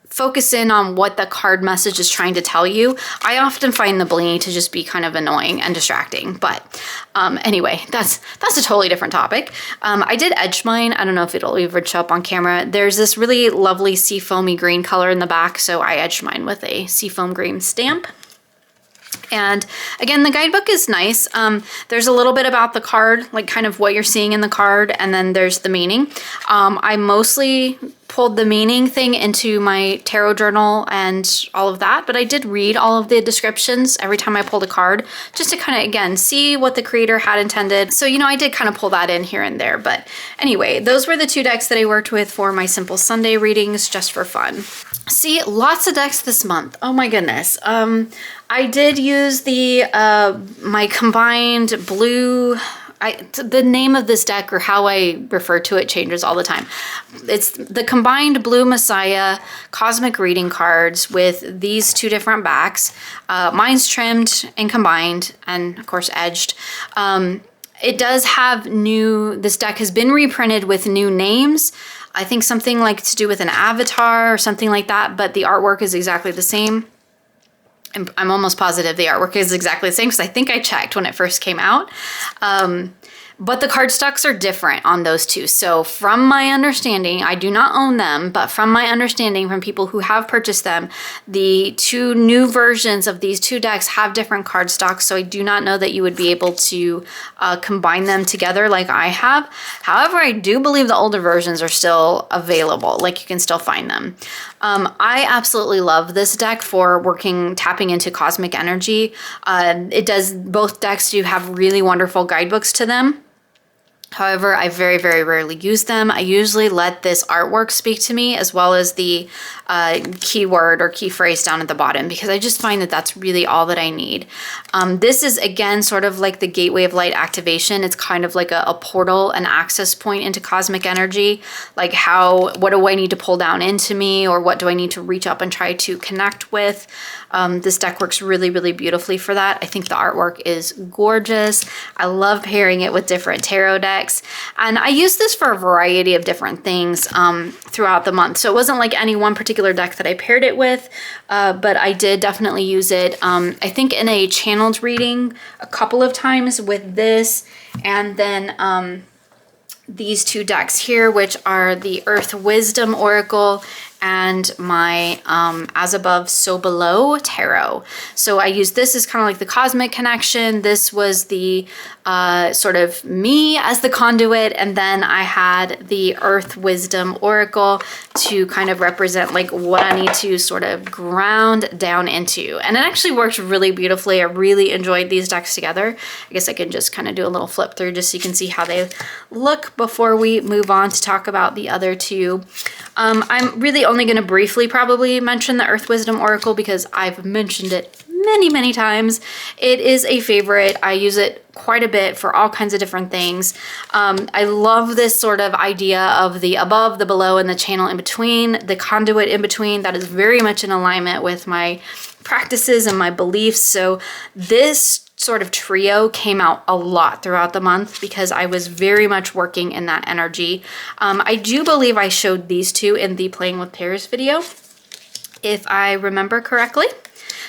focus in on what the card message is trying to tell you, I often find the blingy to just be kind of annoying and distracting. But anyway, that's a totally different topic. I did edge mine. I don't know if it'll even show up on camera. There's this really lovely seafoamy green color in the back, so I edged mine with a seafoam green stamp. And again, the guidebook is nice. There's a little bit about the card, like kind of what you're seeing in the card, and then there's the meaning. I mostly pulled the meaning thing into my tarot journal and all of that, but I did read all of the descriptions every time I pulled a card, just to kind of, again, see what the creator had intended. So, you know, I did kind of pull that in here and there. But anyway, those were the 2 decks that I worked with for my Simple Sunday readings, just for fun. See, lots of decks this month. Oh my goodness. I did use the my combined blue. The name of this deck, or how I refer to it, changes all the time. It's the combined Blue Messiah Cosmic Reading cards with these 2 different backs. Mine's trimmed and combined, and of course edged. It does have this deck has been reprinted with new names. I think something like to do with an avatar or something like that, but the artwork is exactly the same. I'm almost positive the artwork is exactly the same because I think I checked when it first came out. But the cardstocks are different on those 2. So from my understanding, I do not own them, but from my understanding from people who have purchased them, the 2 new versions of these 2 decks have different cardstocks. So I do not know that you would be able to combine them together like I have. However, I do believe the older versions are still available. Like you can still find them. I absolutely love this deck for tapping into cosmic energy. Both decks do have really wonderful guidebooks to them. However, I very, very rarely use them. I usually let this artwork speak to me, as well as the keyword or key phrase down at the bottom, because I just find that that's really all that I need. This is, again, sort of like the Gateway of Light activation. It's kind of like a portal, an access point into cosmic energy. Like what do I need to pull down into me, or what do I need to reach up and try to connect with? This deck works really, really beautifully for that. I think the artwork is gorgeous. I love pairing it with different tarot decks. And I use this for a variety of different things throughout the month. So it wasn't like any one particular deck that I paired it with, but I did definitely use it, I think in a channeled reading a couple of times with this, and then these 2 decks here, which are the Earth Wisdom Oracle and my As Above, So Below tarot. So I used this as kind of like the cosmic connection. This was the sort of me as the conduit, and then I had the Earth Wisdom Oracle to kind of represent like what I need to sort of ground down into. And it actually worked really beautifully. I really enjoyed these decks together. I guess I can just kind of do a little flip through just so you can see how they look before we move on to talk about the other 2. I'm really only going to briefly probably mention the Earth Wisdom Oracle because I've mentioned it many, many times. It is a favorite. I use it quite a bit for all kinds of different things. I love this sort of idea of the above, the below, and the channel in between, the conduit in between. That is very much in alignment with my practices and my beliefs. So this sort of trio came out a lot throughout the month because I was very much working in that energy. I do believe I showed these 2 in the Playing with Pairs video, if I remember correctly.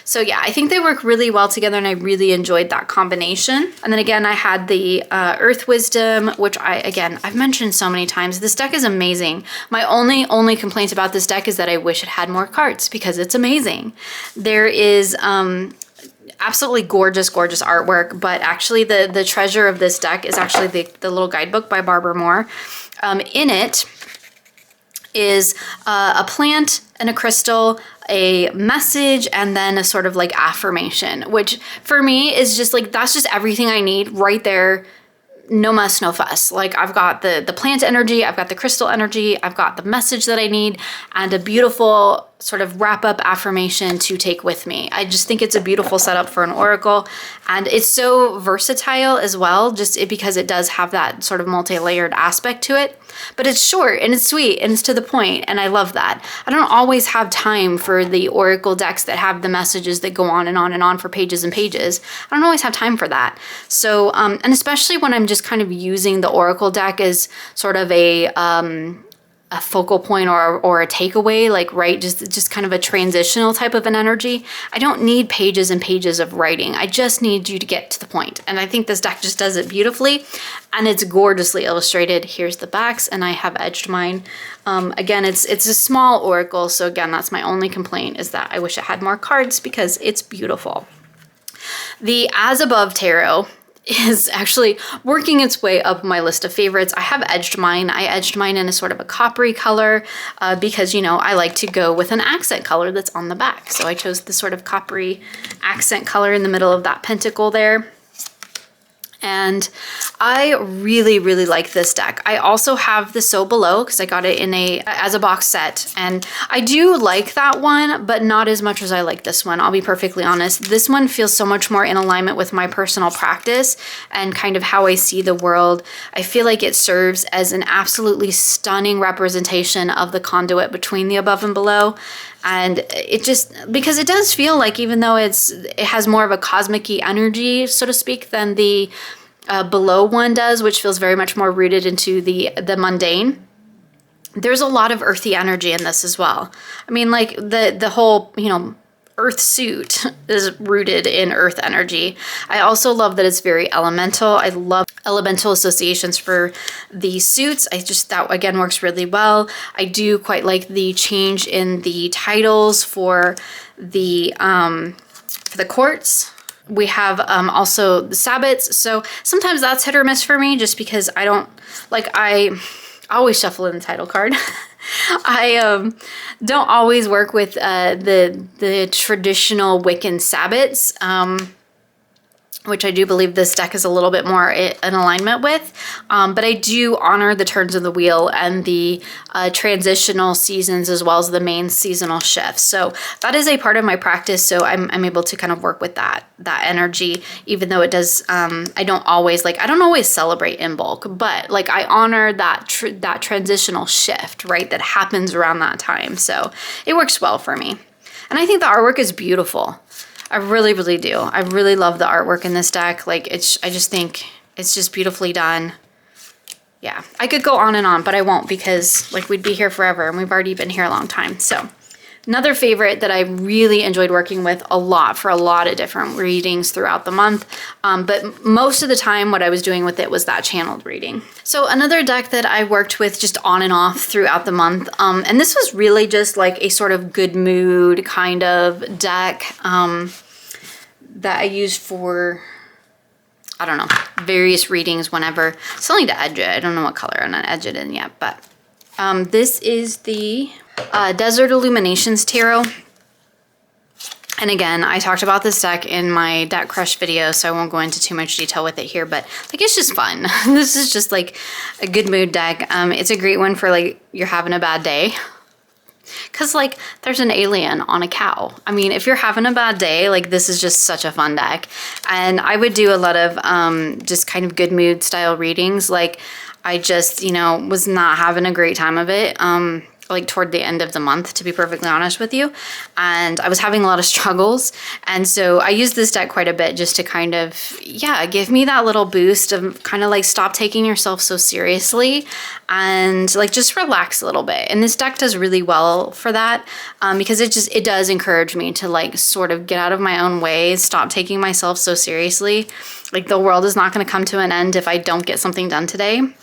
So yeah, I think they work really well together, and I really enjoyed that combination. And then again, I had the Earth Wisdom, which I've mentioned so many times. This deck is amazing. My only complaint about this deck is that I wish it had more cards because it's amazing. There is absolutely gorgeous, gorgeous artwork, but actually the treasure of this deck is actually the little guidebook by Barbara Moore. In it is a plant and a crystal, a message, and then a sort of like affirmation, which for me is just like, that's just everything I need right there no muss, no fuss. Like I've got the plant energy, I've got the crystal energy, I've got the message that I need, and a beautiful sort of wrap up affirmation to take with me. I just think it's a beautiful setup for an oracle, and it's so versatile as well, because it does have that sort of multi-layered aspect to it. But it's short and it's sweet and it's to the point, and I love that. I don't always have time for the oracle decks that have the messages that go on and on and on for pages and pages. I don't always have time for that. So, and especially when I'm just kind of using the oracle deck as sort of a focal point or a takeaway, like, right, just kind of a transitional type of an energy. I don't need pages and pages of writing. I just need you to get to the point. And I think this deck just does it beautifully, and it's gorgeously illustrated. Here's the backs, and I have edged mine. Again, it's a small oracle, so again, that's my only complaint, is that I wish it had more cards because it's beautiful. The As Above Tarot is actually working its way up my list of favorites. I have edged mine. I edged mine in a sort of a coppery color because, you know, I like to go with an accent color that's on the back. So I chose the sort of coppery accent color in the middle of that pentacle there. And I really, really like this deck. I also have the So Below because I got it in as a box set, and I do like that one, but not as much as I like this one. I'll be perfectly honest. This one feels so much more in alignment with my personal practice and kind of how I see the world. I feel like it serves as an absolutely stunning representation of the conduit between the above and below. And it just, because it does feel like, even though it has more of a cosmic-y energy, so to speak, than the below one does, which feels very much more rooted into the mundane, there's a lot of earthy energy in this as well. I mean, like the whole, you know, earth suit is rooted in earth energy. I also love that it's very elemental. I love elemental associations for the suits. That again works really well. I do quite like the change in the titles for the courts. We have also the sabbats. So sometimes that's hit or miss for me, just because I always shuffle in the title card. I don't always work with the traditional Wiccan sabbats, which I do believe this deck is a little bit more in alignment with. But I do honor the turns of the wheel and the transitional seasons as well as the main seasonal shifts. So that is a part of my practice. So I'm able to kind of work with that energy, even though it does, I don't always celebrate in bulk, but like I honor that transitional shift, right, that happens around that time. So it works well for me. And I think the artwork is beautiful. I really, really do. I really love the artwork in this deck. Like, I just think it's just beautifully done. Yeah, I could go on and on, but I won't, because like we'd be here forever, and we've already been here a long time. So another favorite that I really enjoyed working with a lot for a lot of different readings throughout the month. But most of the time what I was doing with it was that channeled reading. So another deck that I worked with just on and off throughout the month, and this was really just like a sort of good mood kind of deck that I used for, I don't know, various readings whenever. Still need to edge it. I don't know what color I'm not edged it in yet, but this is the Desert Illuminations Tarot. And again, I talked about this deck in my deck crush video, so I won't go into too much detail with it here, but like, it's just fun. This is just like a good mood deck. It's a great one for like, you're having a bad day. Cause like there's an alien on a cow. I mean, if you're having a bad day, like this is just such a fun deck. And I would do a lot of just kind of good mood style readings. Like I just, you know, was not having a great time of it. Like toward the end of the month, to be perfectly honest with you. And I was having a lot of struggles. And so I used this deck quite a bit just to kind of, yeah, give me that little boost of kind of like stop taking yourself so seriously and like just relax a little bit. And this deck does really well for that because it does encourage me to like sort of get out of my own way, stop taking myself so seriously. Like the world is not going to come to an end if I don't get something done today.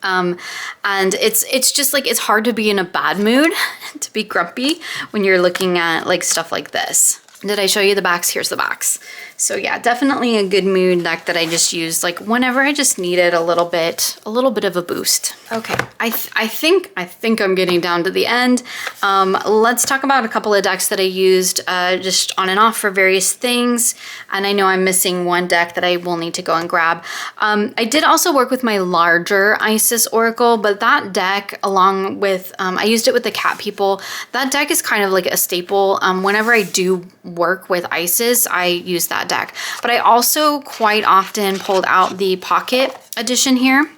And it's just like, it's hard to be in a bad mood, to be grumpy when you're looking at like stuff like this. Did I show you the backs? Here's the backs. So yeah, definitely a good mood deck that I just used like whenever I just needed a little bit of a boost. Okay, I think I'm getting down to the end. Let's talk about a couple of decks that I used just on and off for various things. And I know I'm missing one deck that I will need to go and grab. I did also work with my larger Isis Oracle, but that deck along with, I used it with the cat people. That deck is kind of like a staple. Whenever I do work with Isis, I use that deck. But I also quite often pulled out the pocket edition here.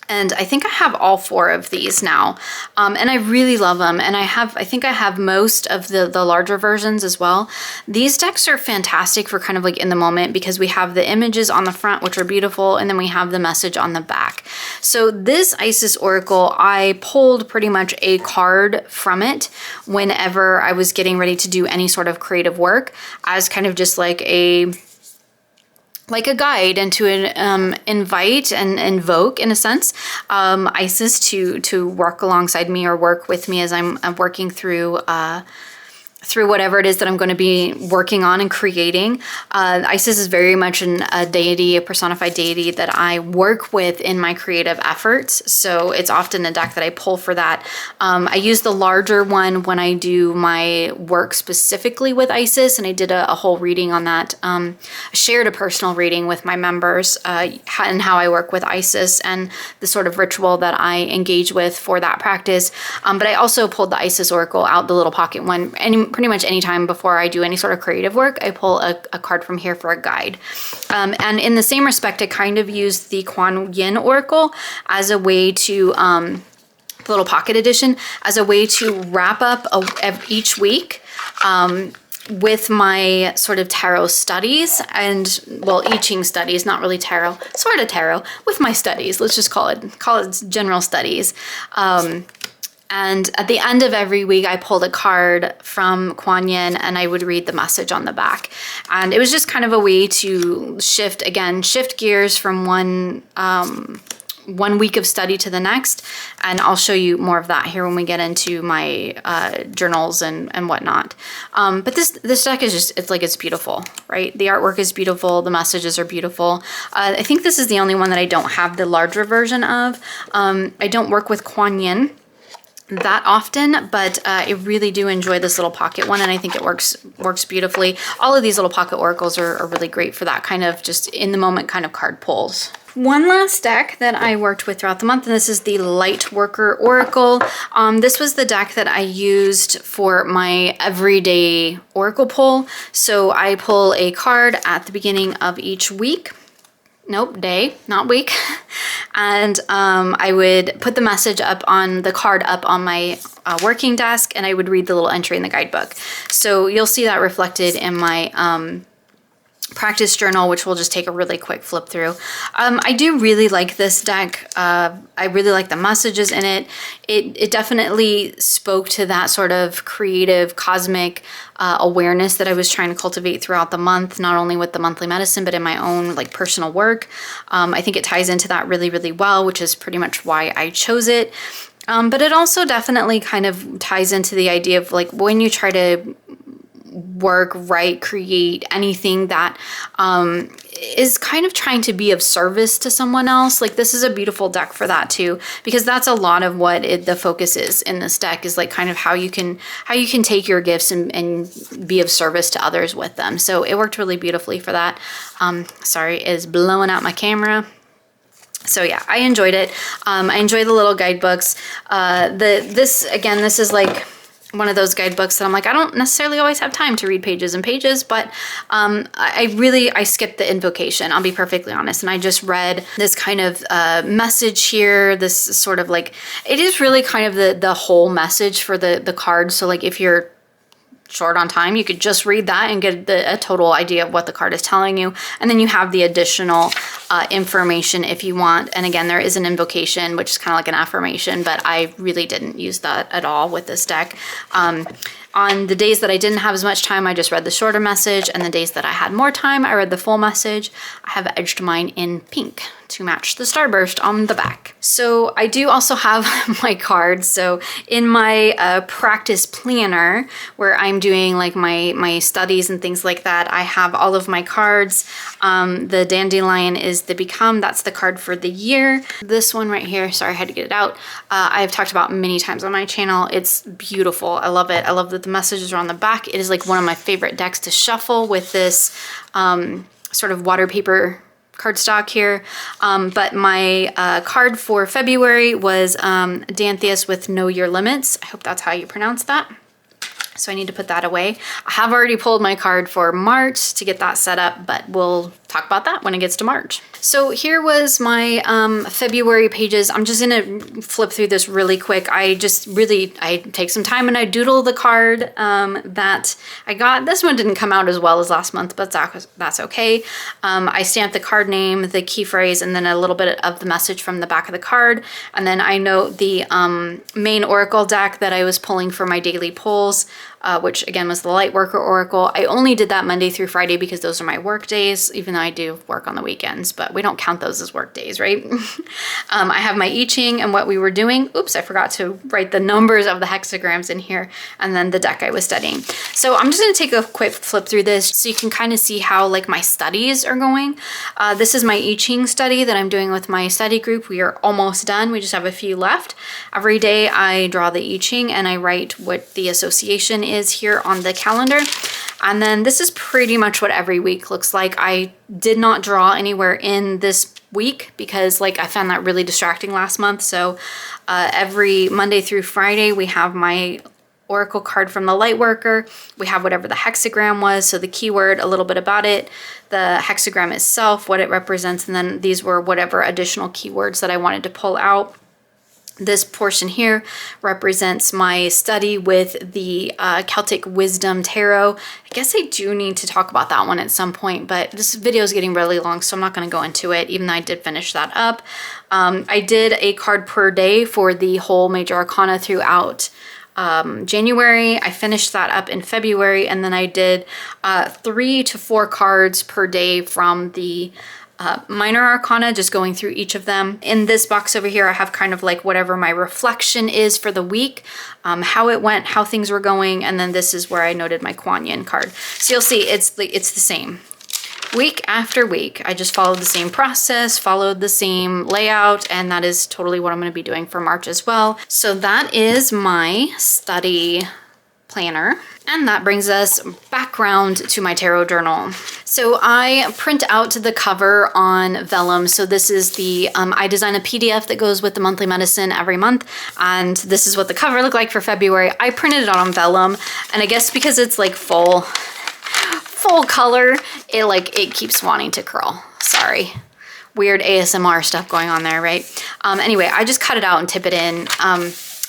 And I think I have all 4 of these now. And I really love them. And I think I have most of the larger versions as well. These decks are fantastic for kind of like in the moment because we have the images on the front, which are beautiful. And then we have the message on the back. So this Isis Oracle, I pulled pretty much a card from it whenever I was getting ready to do any sort of creative work as kind of just like a guide and to invite and invoke, in a sense, Isis to work alongside me or work with me as I'm working through whatever it is that I'm going to be working on and creating. Isis is very much a deity, a personified deity that I work with in my creative efforts. So it's often a deck that I pull for that. I use the larger one when I do my work specifically with Isis, and I did a whole reading on that. I shared a personal reading with my members and how I work with Isis and the sort of ritual that I engage with for that practice. But I also pulled the Isis Oracle out, the little pocket one, pretty much any time before I do any sort of creative work, I pull a card from here for a guide. And in the same respect, I kind of use the Kuan Yin Oracle as a way to, the little pocket edition, as a way to wrap up each week with my sort of tarot studies and, well, I Ching studies, not really tarot, sort of tarot, with my studies. Let's just call it general studies. And at the end of every week, I pulled a card from Kuan Yin and I would read the message on the back. And it was just kind of a way to shift gears from one week of study to the next. And I'll show you more of that here when we get into my journals and whatnot. But this deck is just, it's beautiful, right? The artwork is beautiful. The messages are beautiful. I think this is the only one that I don't have the larger version of. I don't work with Kuan Yin that often, but I really do enjoy this little pocket one, and I think it works beautifully. All of these little pocket oracles are really great for that kind of just in the moment kind of card pulls. One last deck that I worked with throughout the month, and this is the Light Worker Oracle. This was the deck that I used for my everyday oracle pull. So I pull a card at the beginning of each week. Nope, day, not week. And I would put the message up on the card up on my working desk, and I would read the little entry in the guidebook. So you'll see that reflected in my practice journal, which we'll just take a really quick flip through. I do really like this deck. I really like the messages in it. It definitely spoke to that sort of creative, cosmic awareness that I was trying to cultivate throughout the month, not only with the monthly medicine, but in my own like personal work. I think it ties into that really, really well, which is pretty much why I chose it. But it also definitely kind of ties into the idea of like when you try to work, write, create anything that is kind of trying to be of service to someone else. Like this is a beautiful deck for that too, because that's a lot of what the focus is in this deck, is like kind of how you can take your gifts and be of service to others with them. So it worked really beautifully for that. Sorry, it is blowing out my camera. So yeah, I enjoyed it. I enjoyed the little guidebooks. This is like one of those guidebooks that I'm like, I don't necessarily always have time to read pages and pages, but I skipped the invocation, I'll be perfectly honest. And I just read this kind of message here, this sort of like, it is really kind of the whole message for the card. So like if you're short on time, you could just read that and get a total idea of what the card is telling you. And then you have the additional information if you want. And again, there is an invocation, which is kind of like an affirmation, but I really didn't use that at all with this deck. On the days that I didn't have as much time, I just read the shorter message, and the days that I had more time, I read the full message. I have edged mine in pink to match the starburst on the back. So I do also have my cards. So in my practice planner, where I'm doing like my studies and things like that, I have all of my cards. The dandelion is the become, that's the card for the year. This one right here, sorry, I had to get it out. I've talked about many times on my channel. It's beautiful. I love it. I love that the messages are on the back. It is like one of my favorite decks to shuffle with this sort of water paper cardstock here. But my card for February was Dantheus with Know Your Limits. I hope that's how you pronounce that. So I need to put that away. I have already pulled my card for March to get that set up, but we'll talk about that when it gets to March. So here was my February pages. I'm just gonna flip through this really quick. I take some time and I doodle the card that I got. This one didn't come out as well as last month, but that's okay. I stamped the card name, the key phrase, and then a little bit of the message from the back of the card. And then I note the main oracle deck that I was pulling for my daily pulls, which again was the Lightworker Oracle. I only did that Monday through Friday because those are my work days, even though I do work on the weekends, but we don't count those as work days, right? I have my I Ching and what we were doing. Oops, I forgot to write the numbers of the hexagrams in here, and then the deck I was studying. So I'm just gonna take a quick flip through this so you can kind of see how like my studies are going. This is my I Ching study that I'm doing with my study group. We are almost done. We just have a few left. Every day I draw the I Ching and I write what the association is here on the calendar. And then this is pretty much what every week looks like. I did not draw anywhere in this week because like I found that really distracting last month. So every Monday through Friday, we have my oracle card from the Lightworker. We have whatever the hexagram was, so the keyword, a little bit about it, the hexagram itself, what it represents, and then these were whatever additional keywords that I wanted to pull out. This portion here represents my study with the Celtic Wisdom Tarot. I guess I do need to talk about that one at some point, but this video is getting really long, so I'm not going to go into it, even though I did finish that up. I did a card per day for the whole Major Arcana throughout January. I finished that up in February, and then I did 3 to 4 cards per day from the Minor Arcana, just going through each of them. In this box over here, I have kind of like whatever my reflection is for the week, how it went, how things were going, and then this is where I noted my Kuan Yin card. So you'll see it's the same. Week after week, I just followed the same process, followed the same layout, and that is totally what I'm going to be doing for March as well. So that is my study planner. And that brings us background to my tarot journal. So I print out the cover on vellum. So this is the, I design a PDF that goes with the monthly medicine every month. And this is what the cover looked like for February. I printed it out on vellum. And I guess because it's like full color, it keeps wanting to curl. Sorry. Weird ASMR stuff going on there, right? Anyway, I just cut it out and tip it in.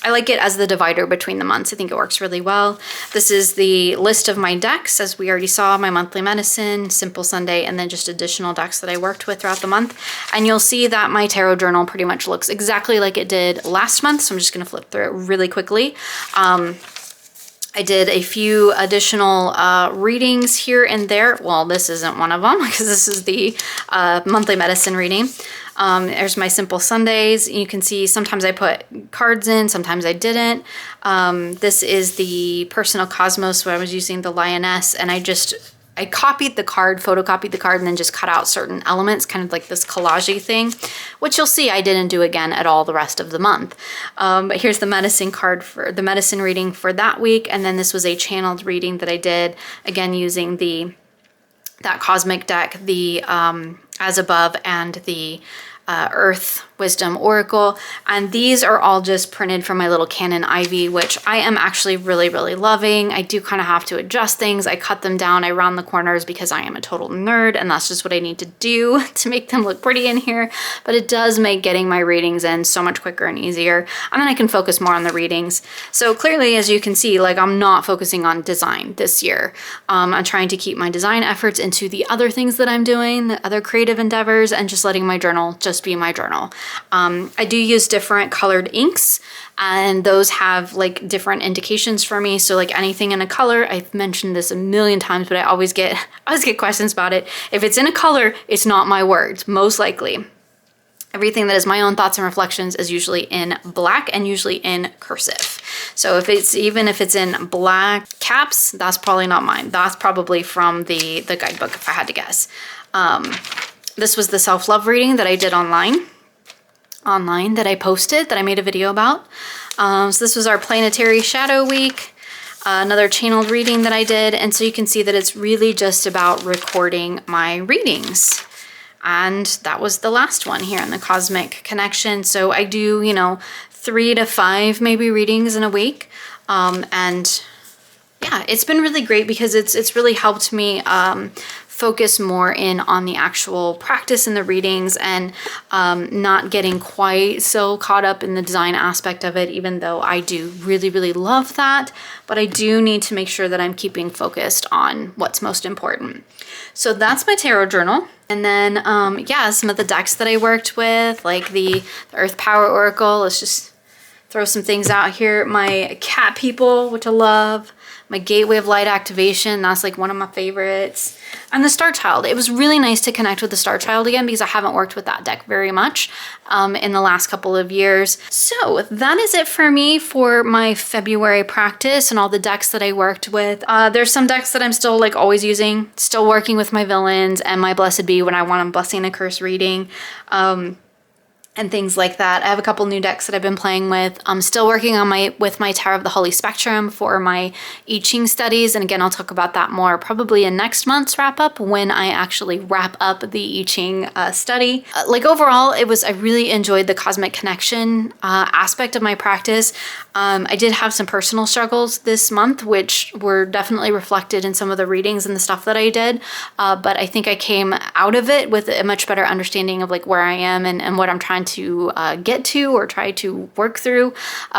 I like it as the divider between the months. I think it works really well. This is the list of my decks, as we already saw, my monthly medicine, Simple Sunday, and then just additional decks that I worked with throughout the month. And you'll see that my tarot journal pretty much looks exactly like it did last month, so I'm just gonna flip through it really quickly. I did a few additional readings here and there. Well, this isn't one of them because this is the monthly medicine reading. There's my Simple Sundays. You can see sometimes I put cards in, sometimes I didn't. This is the Personal Cosmos where I was using the Lioness, and I copied the card, photocopied the card, and then just cut out certain elements, kind of like this collage-y thing, which you'll see I didn't do again at all the rest of the month. But here's the medicine card for the medicine reading for that week, and then this was a channeled reading that I did, again, using that cosmic deck, the As Above and the Earth Wisdom Oracle. And these are all just printed from my little Canon Ivy, which I am actually really, really loving. I do kind of have to adjust things. I cut them down, I round the corners because I am a total nerd and that's just what I need to do to make them look pretty in here. But it does make getting my readings in so much quicker and easier. And then I can focus more on the readings. So clearly, as you can see, like I'm not focusing on design this year. I'm trying to keep my design efforts into the other things that I'm doing, the other creative endeavors, and just letting my journal just be my journal. I do use different colored inks, and those have like different indications for me. So like anything in a color, I've mentioned this a million times, but I always get questions about it. If it's in a color, it's not my words, most likely. Everything that is my own thoughts and reflections is usually in black and usually in cursive. So even if it's in black caps, that's probably not mine. That's probably from the guidebook if I had to guess. This was the self-love reading that I did online that I posted, that I made a video about. So this was our planetary shadow week, another channeled reading that I did. And so you can see that it's really just about recording my readings. And that was the last one here in the Cosmic Connection. So I do, 3 to 5 maybe readings in a week. And yeah, it's been really great because it's really helped me focus more in on the actual practice and the readings and not getting quite so caught up in the design aspect of it, even though I do really, really love that. But I do need to make sure that I'm keeping focused on what's most important. So that's my tarot journal. And then, yeah, some of the decks that I worked with, like the Earth Power Oracle. Let's just throw some things out here. My Cat People, which I love. My Gateway of Light Activation, that's like one of my favorites. And the Star Child. It was really nice to connect with the Star Child again because I haven't worked with that deck very much in the last couple of years. So that is it for me for my February practice and all the decks that I worked with. There's some decks that I'm still like always using, still working with my villains and my Blessed Be when I want a Blessing and a Curse reading. And things like that. I have a couple new decks that I've been playing with. I'm still working on my Tarot of the Holy Spectrum for my I Ching studies. And again, I'll talk about that more probably in next month's wrap up when I actually wrap up the I Ching study. Like overall, I really enjoyed the Cosmic Connection aspect of my practice. I did have some personal struggles this month, which were definitely reflected in some of the readings and the stuff that I did. But I think I came out of it with a much better understanding of like where I am and what I'm trying to get to or try to work through,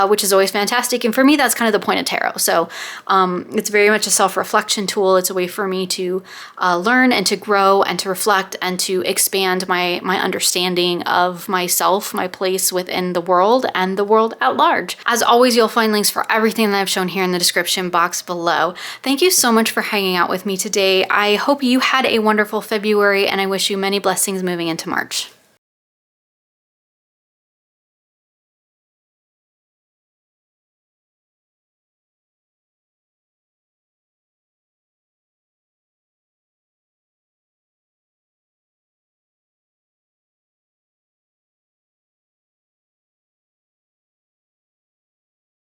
which is always fantastic. And for me, that's kind of the point of tarot. So it's very much a self-reflection tool. It's a way for me to learn and to grow and to reflect and to expand my understanding of myself, my place within the world and the world at large. As always, you'll find links for everything that I've shown here in the description box below. Thank you so much for hanging out with me today. I hope you had a wonderful February and I wish you many blessings moving into March.